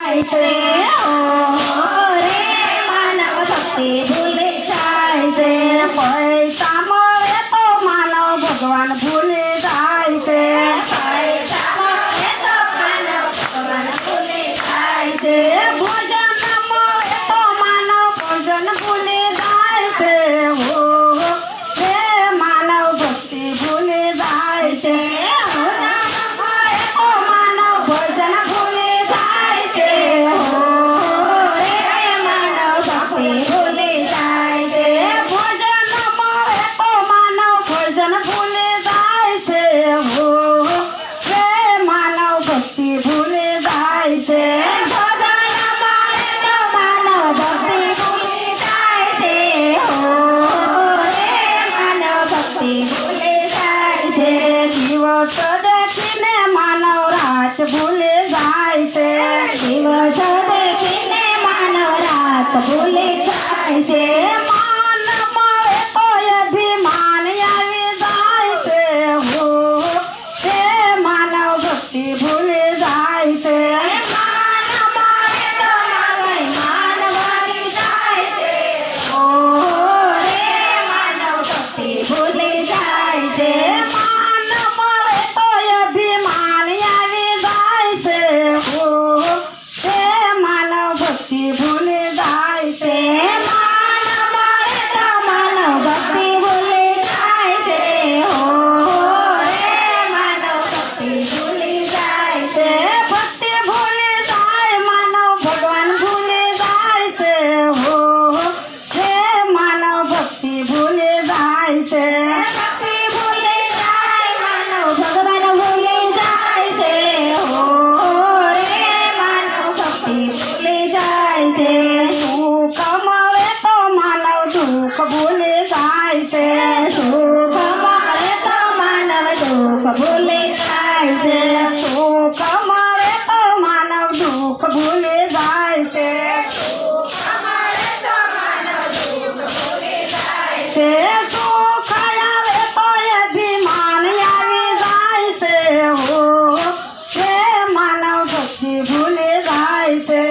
છે રે માનવ ભક્તિ ભૂલી જાય છે પૈસા મળે તો માનવ ભગવાન ભૂલી જાય છે પૈસા મળે તો માનવ ભગવાન ભૂલી જાય છે ભોજન મળે તો માનવ ભોજન ભૂલી જાય છે રે માનવ ભક્તિ ભૂલી જાય છે દેખીને માનવ રાત ભૂલી જાય છે દિવસ દેખીને માનવ રાત ભૂલી જાય છે માન મળે તો અભિમાન આવી જાય છે તે માનવ ભક્તિ ભૂલી જાય છે માન મળે તો માન વળી જાય છે રે માનવ ભક્તિ ભૂલી જાય છે ભૂલી જાય છે માન મળે તો માનવ ભક્તિ ભૂલી જાય છે રે માનવ ભક્તિ ભૂલી જાય છે ભક્તિ ભૂલી જાય માનવ ભગવાન ભૂલી જાય છે રે માનવ ભક્તિ ભૂલી જાય છે ભક્તિ ભૂલી જાય માનવ ભગવાન ભૂલી જાય છે રે માનવ ભક્તિ ભૂલી જાય છે સુખ મળે તો માનવ દુઃખ ભૂલી જાય છે સુખ મળે તો માનવ દુઃખ ભૂલી જાય છે સુખ મળે તો માનવ દુઃખ ભૂલી જાય છે સુખ મળે તો માનવ દુઃખ ભૂલી જાય છે સુખ આવે તો અભિમાન આવી જાય છે માનવ ભક્તિ ભૂલી જાય છે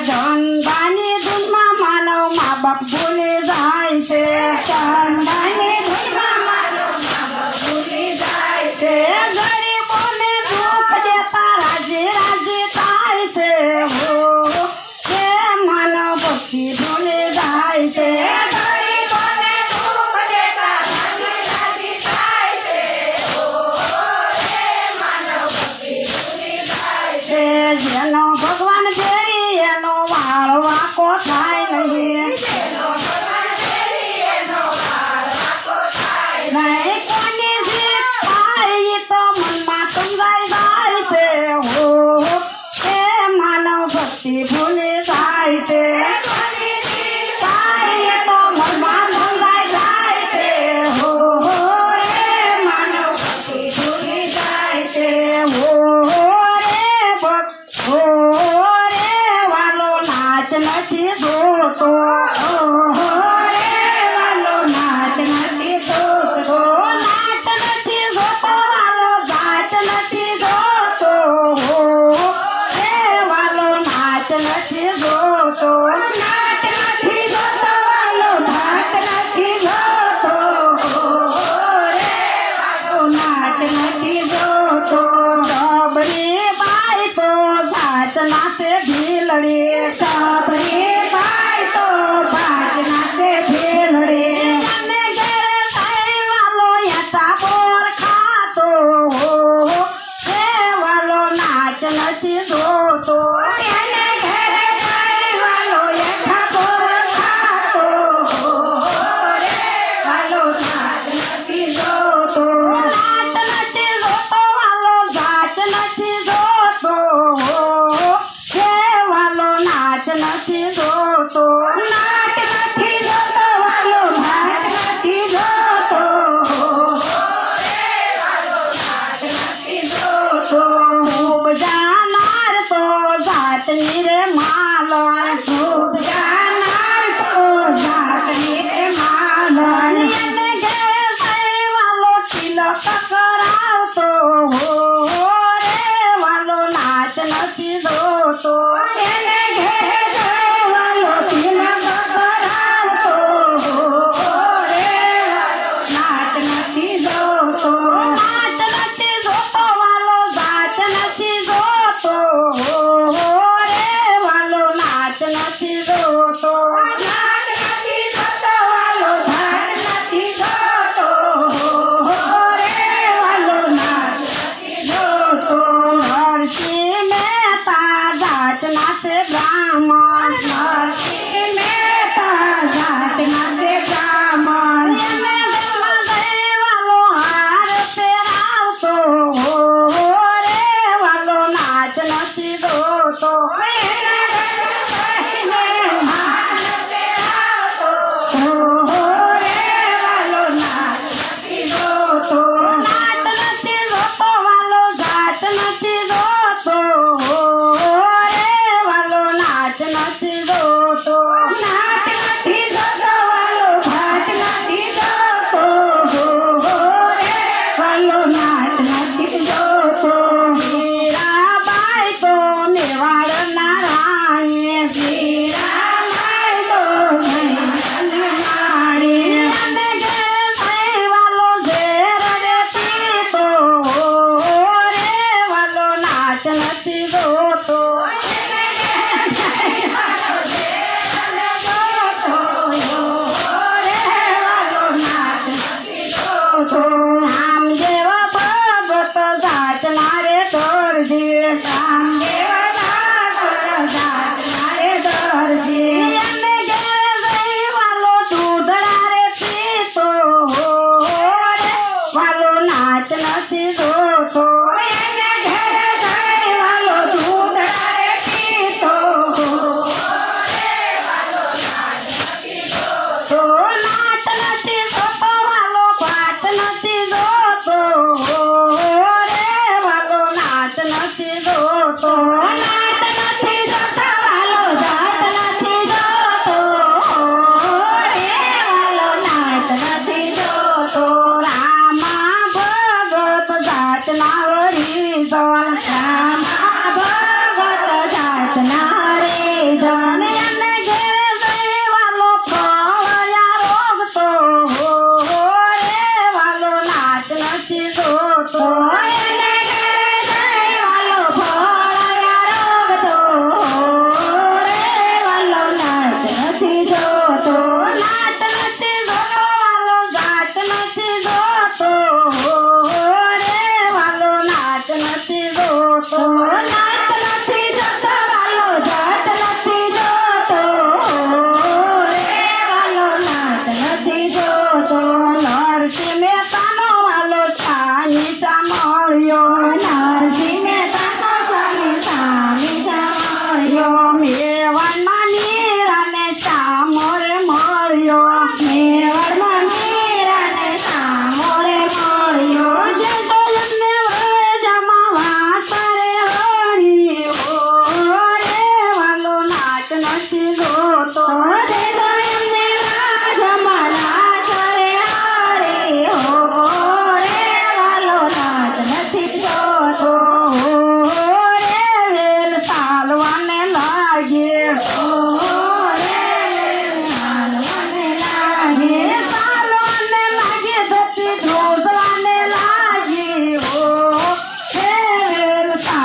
ધનભાની ધૂનમાં માનવ મા બાપ ભૂલી જાય છે ધનભાની ધૂનમાં માનવ મા બાપ ભૂલી જાય છે ગરીબોને દુઃખ દેતા રાજી રાજી થાય છે માનવ ભક્તિ ભૂલી જાય છે ગરીબોને દુઃખ દેતા રાજી રાજી થાય છે માનવ ભક્તિ ભૂલી જાય છે જેનો ભગવાન એનો વાળ વાકો થાય નહીં નહીં કોની જીત થાય તો મનમાં સમજાઈ જાય છે માનવ ભક્તિ ભૂલી જાય છે તો મનમાં સમજાઈ જાય છે માનવ ભક્તિ ભૂલી જાય છે નથી જોતો વાલો નાચ નથી જોતો નાચ નથી જોતો વાલો ગાચ નથી જોતો વાલો નાચ નથી જોતો નાચ નથી જોતો વાલો નાચ નથી જોતો વાલો નાચ નથી જોતો સબરી બાઈ તો ગાચ નાચે ભીલડી સબરી બાઈ તો ભાગ નાચે તો